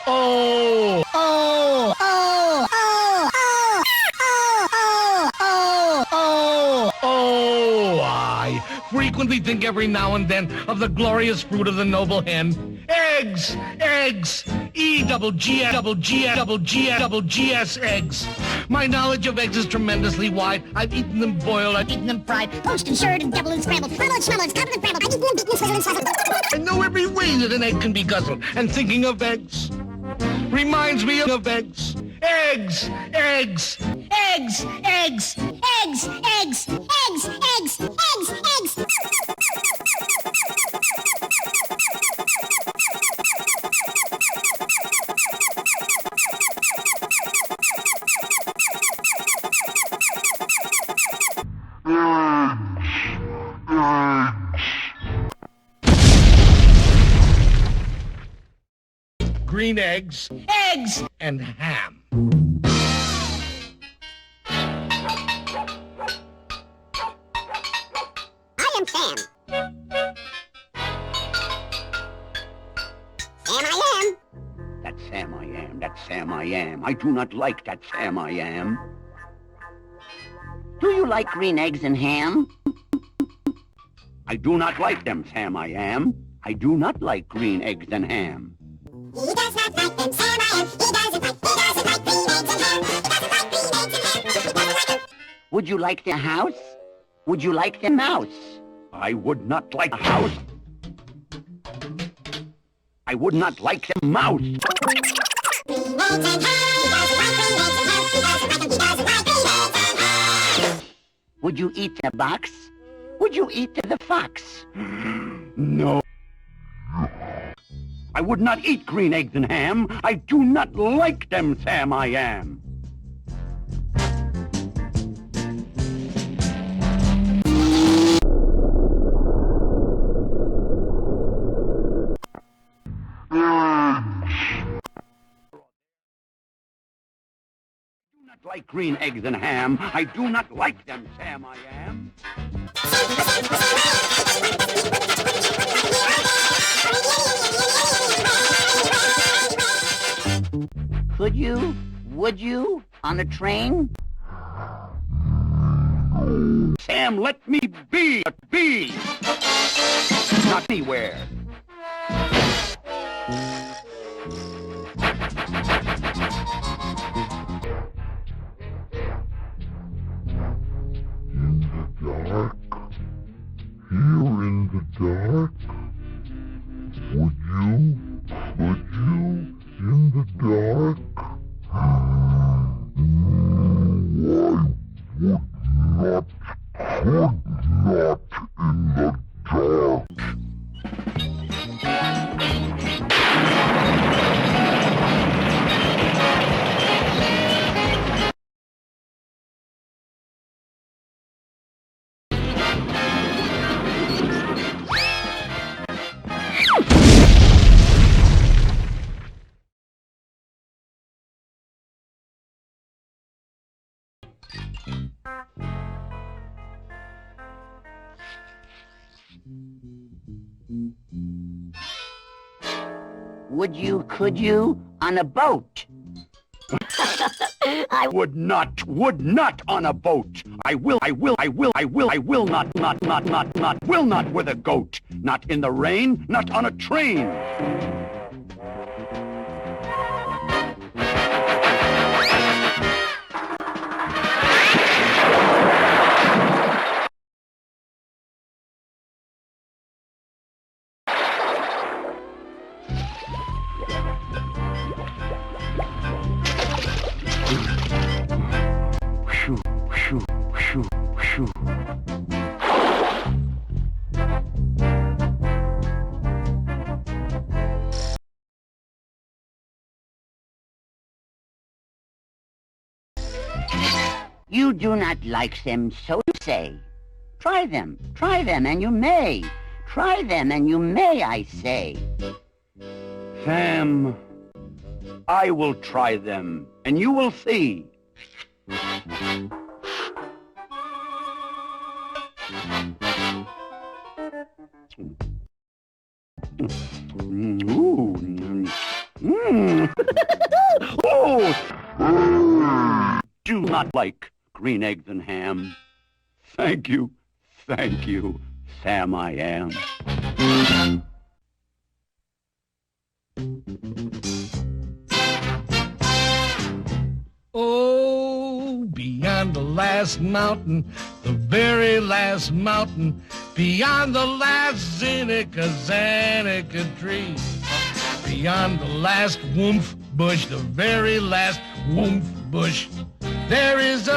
Oh! Oh! Oh! Oh! Oh! I frequently think every now and then of the glorious fruit of the noble hen. Eggs! Eggs! E-double-G-S eggs. My knowledge of eggs is tremendously wide. I've eaten them boiled, I've eaten them fried, Poached and shirred and doubled and scrambled, marmalade, schmallows, covered and scrambled. I've eaten them, beaten, swizzled and swazzled. I know every way that an egg can be guzzled. And thinking of eggs reminds me of eggs. Eggs! Eggs! Eggs, eggs, eggs, eggs, eggs, eggs, eggs, eggs. Green eggs Eggs. and ham. I am Sam. Sam I am. That Sam I am, that Sam I am. I do not like that Sam I am. Do you like green eggs and ham? I do not like them, Sam I am. I do not like green eggs and ham. He does not like them, Sam I am. He doesn't like green eggs and ham. He doesn't like green eggs and ham. He doesn't like them. Would you like the house? Would you like the mouse? I would not like the house. I would not like the mouse. Green eggs and ham. He doesn't like green eggs and ham. He doesn't like them. He doesn't like green eggs and ham. Would you eat the box? Would you eat the fox? No. I would not eat green eggs and ham. I do not like them, Sam I am. Like green eggs and ham. I do not like them, Sam I am. Could you? Would you? On a train? Sam, let me be! Be! Not anywhere. Dark, here in the dark, would you, in the dark? Why would not, could not in the dark? Would you, could you, on a boat? I would not on a boat. I will not, will not with a goat. Not in the rain, not on a train. You do not like them, so you say. Try them, and you may. Try them, and you may, I say. Sam, I will try them, and you will see. Ooh. Mmm. Oh! Do not like green eggs and ham. Thank you, Sam I am. Oh, beyond the last mountain, the very last mountain, beyond the last zanica tree, beyond the last woomph bush, the very last woomph bush, there is a